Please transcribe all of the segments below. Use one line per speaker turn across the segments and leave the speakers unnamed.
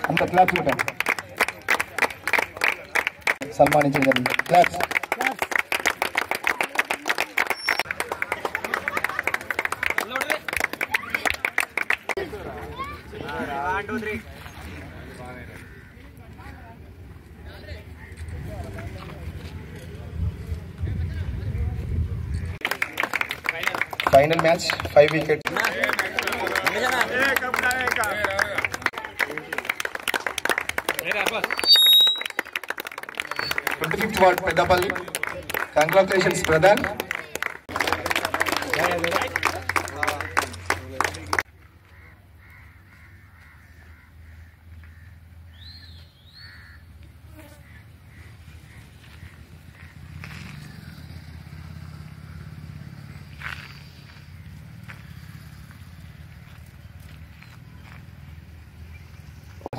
అంత క్లాప్స్ పెట్టండి, సన్మానించడం జరిగింది. Claps. Final match 5 wickets. Ward Peddapalli. Congratulations Pradhan.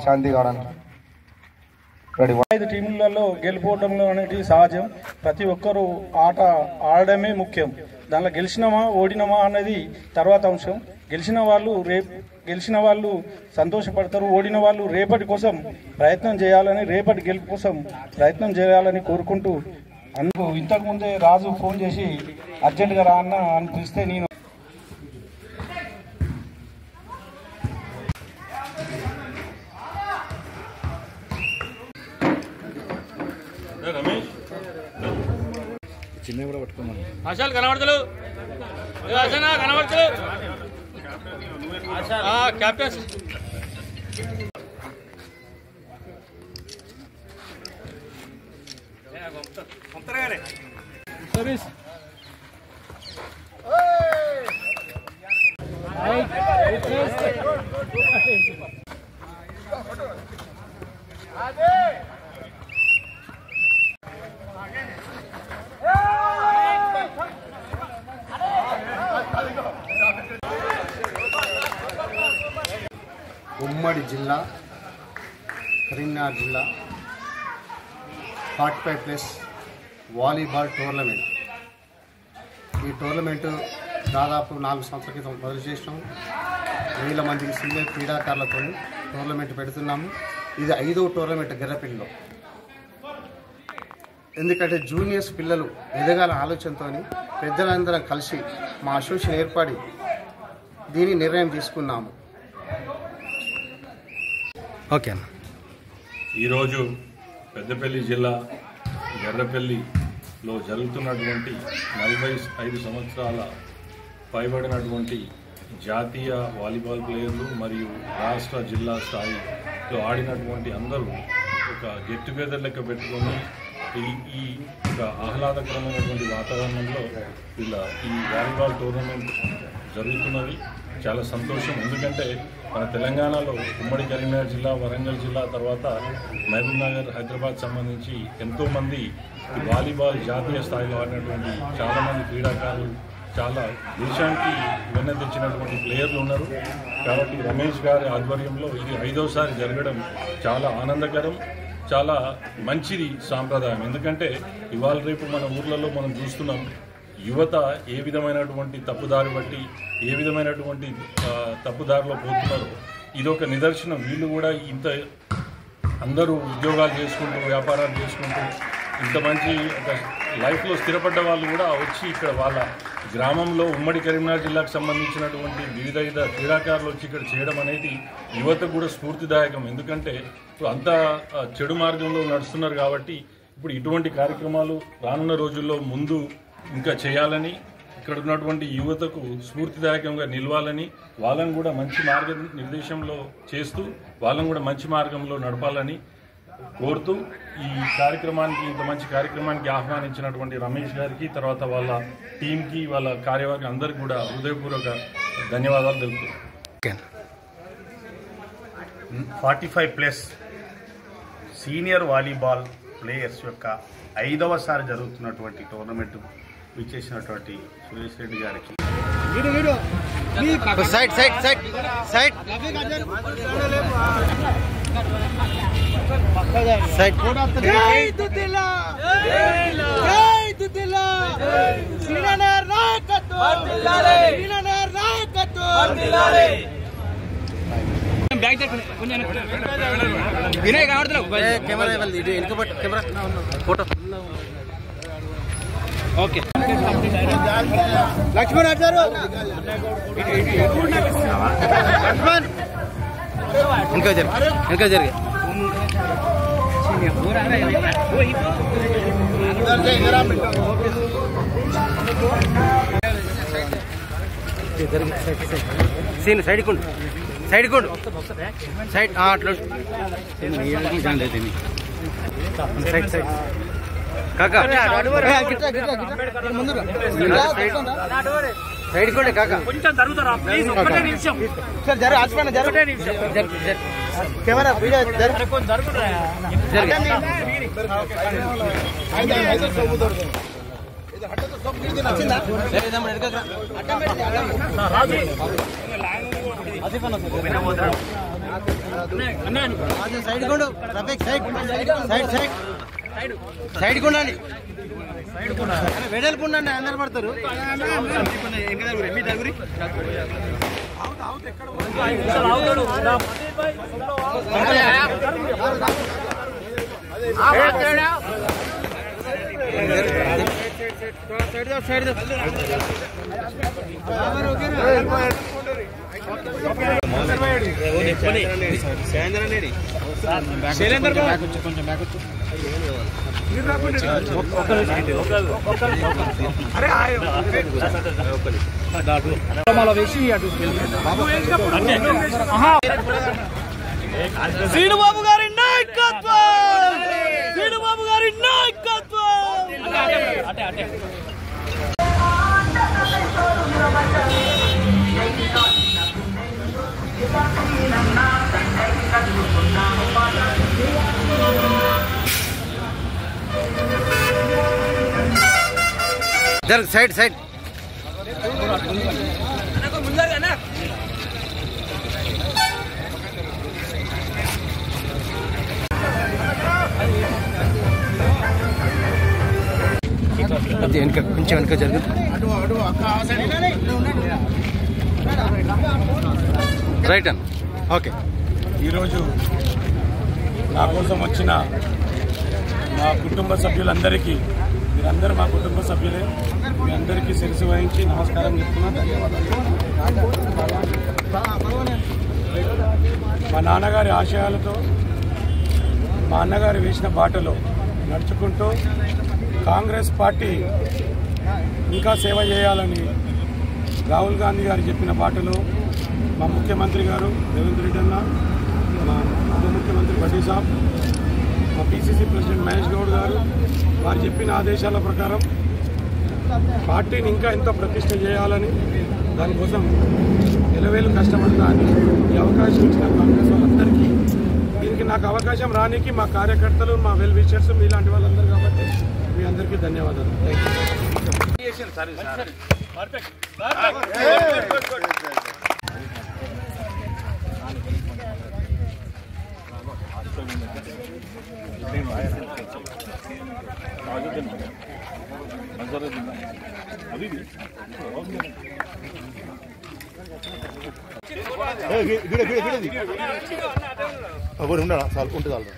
శాంతి కావడానికి
5 టీములలో గెలుపోవడంలో అనేది సహజం. ప్రతి ఒక్కరూ ఆట ఆడడమే ముఖ్యం. దానిలో గెలిచినమా ఓడినమా అనేది తర్వాత అంశం. గెలిచిన వాళ్ళు సంతోషపడతారు, ఓడిన వాళ్ళు రేపటి కోసం ప్రయత్నం చేయాలని, రేపటి గెలుపు కోసం ప్రయత్నం చేయాలని కోరుకుంటూ, అందుకు ఇంతకుముందే రాజు ఫోన్ చేసి అర్జెంటుగా రా అన్న అని పిలిస్తే నేను
చిన్న కూడా పట్టుకున్నాను.
ఆశాలు కనబడతలు కనబడతలు క్యాప్టెన్స్ సర్వీస్
ఉమ్మడి జిల్లా కరీంనగర్ జిల్లా 45+ వాలీబాల్ టోర్నమెంట్. ఈ టోర్నమెంటు దాదాపు 4 సంవత్సరాల క్రితం మొదలు చేసినాము. 1000 మందికి సీనియర్ క్రీడాకారులతో టోర్నమెంట్ పెడుతున్నాము. ఇది 5వ టోర్నమెంట్ గర్రపల్లిలో. ఎందుకంటే జూనియర్స్ పిల్లలు ఎదగాల ఆలోచనతో పెద్దలందరం కలిసి మా అసోసియేషన్ ఏర్పడి దీని నిర్ణయం తీసుకున్నాము.
ఓకే అన్న.
ఈరోజు పెద్దపల్లి జిల్లా గర్రపల్లిలో జరుగుతున్నటువంటి 45 సంవత్సరాల పైబడినటువంటి జాతీయ వాలీబాల్ ప్లేయర్లు మరియు రాష్ట్ర జిల్లా స్థాయిలో ఆడినటువంటి అందరూ ఒక గెట్ టుగెదర్ లెక్క పెట్టుకొని ఈ ఒక ఆహ్లాదకరమైనటువంటి వాతావరణంలో ఈ వాలీబాల్ టోర్నమెంట్ జరుగుతున్నది. చాలా సంతోషం. ఎందుకంటే మన తెలంగాణలో ఉమ్మడి కరీంనగర్ జిల్లా, వరంగల్ జిల్లా, తర్వాత మహబూబ్ నగర్, హైదరాబాద్ సంబంధించి ఎంతోమంది ఈ వాలీబాల్ జాతీయ స్థాయిలో ఆడినటువంటి చాలామంది క్రీడాకారులు, చాలా దేశానికి వెన్న తెచ్చినటువంటి ప్లేయర్లు ఉన్నారు. కాబట్టి రమేష్ గారి ఆధ్వర్యంలో ఇది 5వసారి జరగడం చాలా ఆనందకరం, చాలా మంచిది సాంప్రదాయం. ఎందుకంటే ఇవాళ రేపు మన ఊర్లలో మనం చూస్తున్నాం, యువత ఏ విధమైనటువంటి తప్పుదారి బట్టి ఏ విధమైనటువంటి తప్పుదారిలో పోతున్నారో ఇదొక నిదర్శనం. వీళ్ళు కూడా ఇంత అందరూ ఉద్యోగాలు చేసుకుంటూ, వ్యాపారాలు చేసుకుంటూ, ఇంత మంచి ఒక లైఫ్లో స్థిరపడ్డ వాళ్ళు కూడా వచ్చి ఇక్కడ వాళ్ళ గ్రామంలో ఉమ్మడి కరీంనగర్ జిల్లాకు సంబంధించినటువంటి వివిధ క్రీడాకారులు వచ్చి ఇక్కడ చేయడం అనేది యువతకు కూడా స్ఫూర్తిదాయకం. ఎందుకంటే ఇప్పుడు అంతా చెడు మార్గంలో నడుస్తున్నారు కాబట్టి ఇప్పుడు ఇటువంటి కార్యక్రమాలు రానున్న రోజుల్లో ముందు ఇంకా చేయాలని, ఇక్కడ ఉన్నటువంటి యువతకు స్ఫూర్తిదాయకంగా నిలవాలని, వాళ్ళని కూడా మంచి నిర్దేశంలో చేస్తూ వాళ్ళని కూడా మంచి మార్గంలో నడపాలని కోరుతూ ఈ కార్యక్రమానికి, ఇంత మంచి కార్యక్రమానికి ఆహ్వానించినటువంటి రమేష్ గారికి, తర్వాత వాళ్ళ టీంకి, వాళ్ళ కార్యవర్గం అందరికీ కూడా హృదయపూర్వక ధన్యవాదాలు తెలుపుతున్నాను.
45+ సీనియర్ వాలీబాల్ ప్లేయర్స్ యొక్క 5వసారి జరుగుతున్నటువంటి టోర్నమెంట్ విచ్చేసినటువంటి సురేష్ రెడ్డి గారికి
నాయకత్వం
ఓకే లక్ష్మణ్ అడ్డారు ఇంకా జరిగి సీన్ సైడ్ కొండు సైడ్ అట్లా సైడ్ సైడ్ కాకా సైడ్ కొండే కాకా కొంచెం జరుగుతారా ప్లీజ్ ఒక్కటే నిమిషం సార్ జర ఆస్పాన జరగటే నిమిషం కెమెరా వీడియో జరుగుతారా సైడ్ కొండు సైడ్ కొండండి వెడల్పు ఉండండి అందరు పడతారు శ్రీనుబాబు గారి నాయకత్వం శ్రీనుబాబు గారి నాయకత్వం సైడ్ సైడ్ అది వెనక కొంచెం వెనక జరుగు రైట్ అన్న ఓకే.
ఈరోజు నా కోసం వచ్చిన మా కుటుంబ సభ్యులందరికీ మీరందరూ మా కుటుంబ సభ్యులే మీ అందరికీ శిరసు వహించి నమస్కారం చెప్తున్నా. ధన్యవాదాలు. మా నాన్నగారి ఆశయాలతో మా అన్నగారు వేసిన బాటలో నడుచుకుంటూ కాంగ్రెస్ పార్టీ ఇంకా సేవ చేయాలని రాహుల్ గాంధీ గారు చెప్పిన బాటలో మా ముఖ్యమంత్రి గారు రేవంత్ రెడ్డి అన్న, మా ఉప ముఖ్యమంత్రి బడ్డీ సాబ్, మా పిసిసి ప్రెసిడెంట్ మహేష్ గౌడ్ గారు వారు చెప్పిన ఆదేశాల ప్రకారం పార్టీని ఇంకా ఎంతో ప్రతిష్ట చేయాలని దానికోసం ఎలవేలు కష్టపడతా అని ఈ అవకాశం ఇచ్చిన కాంగ్రెస్ వాళ్ళందరికీ, దీనికి నాకు అవకాశం రానికి మా కార్యకర్తలు, మా వెల్ విషర్స్ మీలాంటి వాళ్ళందరూ కాబట్టి మీ అందరికీ ధన్యవాదాలు.
ఉండడా చాలు ఉంటుంది చాలు.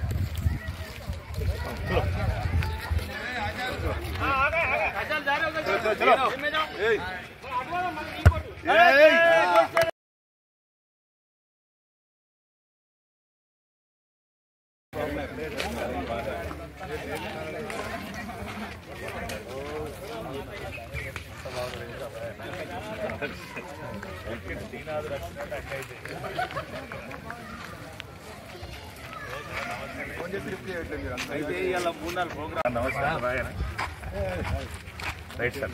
అయితే ఇలా 3-4 ప్రోగ్రామ్ నమస్కారం రైట్ సార్.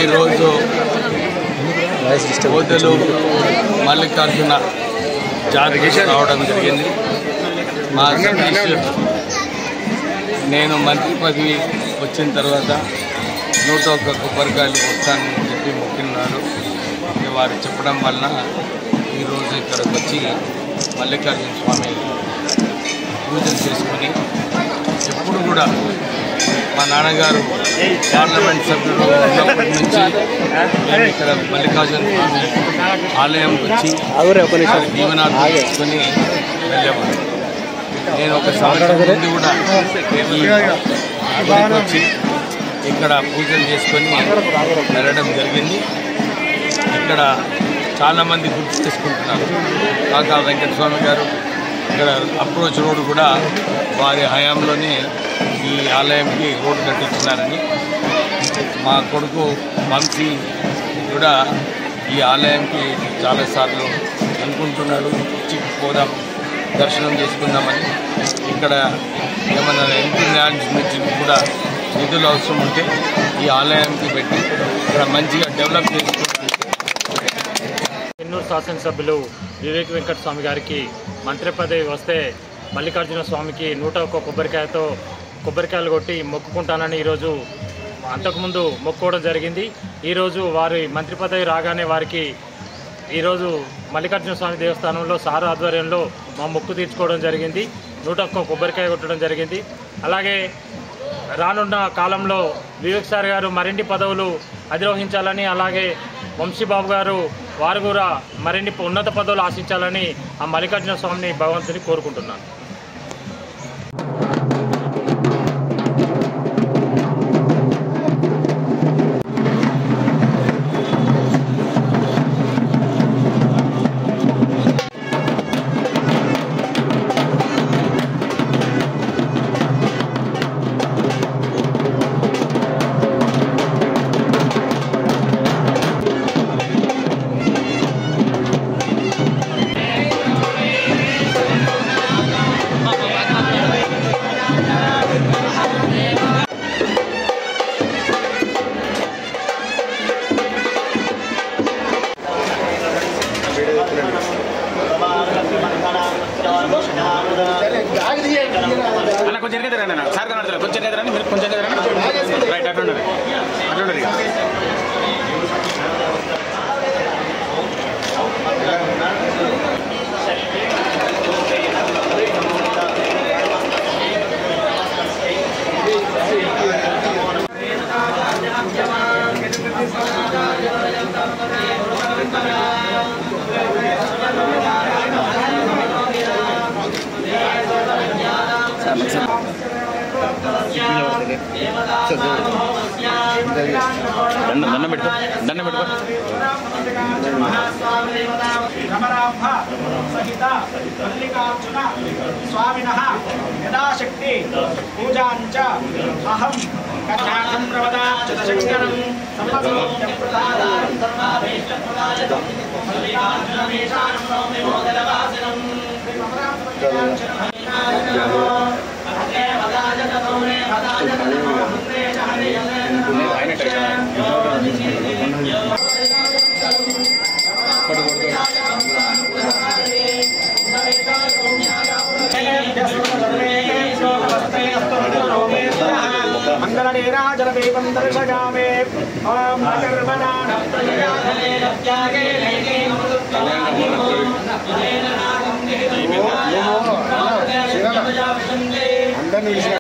ఈరోజు ఓదెలు మల్లికార్జున జాతర రావడం జరిగింది. మా సతీష్ నేను మంత్రి పదవి వచ్చిన తర్వాత 101 కొబ్బరికాయలు వస్తానని చెప్పి మొక్కినాడు. వారు చెప్పడం వలన ఈరోజు ఇక్కడికి వచ్చి మల్లికార్జున స్వామి పూజలు చేసుకొని ఎప్పుడు కూడా మా నాన్నగారు పార్లమెంట్ సభ్యులు ఉన్నప్పటి నుంచి మేము ఇక్కడ మల్లికార్జున స్వామి ఆలయంకి వచ్చి దీవెనాలు తీసుకొని వెళ్ళేవాడు. నేను ఒక సంవత్సరం ముందు కూడా గుడికి వచ్చి ఇక్కడ పూజలు చేసుకొని వెళ్ళడం జరిగింది. ఇక్కడ చాలామంది గుర్తు చేసుకుంటున్నారు. కాకా వెంకటస్వామి గారు ఇక్కడ అప్రోచ్ రోడ్ కూడా వారి హయాంలోనే ఈ ఆలయంకి రోడ్డు కట్టించినారని, మా కొడుకు వంశీ కూడా ఈ ఆలయంకి చాలాసార్లు అనుకుంటున్నాడు పోదాం దర్శనం చేసుకుందామని. ఇక్కడ ఏమన్నా ఎంపీ ల్యాండ్స్ నుంచి కూడా నిధులు అవసరం ఉంటే ఈ ఆలయానికి పెట్టి ఇక్కడ మంచిగా డెవలప్ చేసుకుంటారు.
ఎన్నూరు శాసనసభ్యులు వివేక్ వెంకటస్వామి గారికి మంత్రి పదవి వస్తే మల్లికార్జున స్వామికి 101 కొబ్బరికాయలు కొట్టి మొక్కుకుంటానని ఈరోజు అంతకుముందు మొక్కుకోవడం జరిగింది. ఈరోజు వారి మంత్రి పదవి రాగానే వారికి ఈరోజు మల్లికార్జున స్వామి దేవస్థానంలో సారు ఆధ్వర్యంలో మా మొక్కు తీర్చుకోవడం జరిగింది. 101 కొబ్బరికాయ కొట్టడం జరిగింది. అలాగే రానున్న కాలంలో వివేక్ సార్ గారు మరిన్ని పదవులు అధిరోహించాలని, అలాగే వంశీబాబు గారు వారు కూడా మరిన్ని ఉన్నత పదవులు ఆశించాలని ఆ మల్లికార్జున స్వామిని భగవంతుని కోరుకుంటున్నాను.
అన్న కొంచెం ఎదురండి అన్న సార్ కనబడతారు. కొంచెం ఎదురండి, మీరు కొంచెం ఎదురండి. రైట్ అట్లుండదు ఇక
దండం పెట్టుకో
రమరాంభ సహిత మల్లికార్జున స్వామినః యథాశక్తి పూజాంచ అహం కర్ణాటం ప్రవదాచతశంకరం సమస్తోక్యం ప్రసాదారం సర్వాభీష్టప్రదాయకం మల్లికార్జునమేషానం నౌమి మోదనవాసినం మంగళనీరాజనదీపం దర్శయామి ఓం
అందరినీ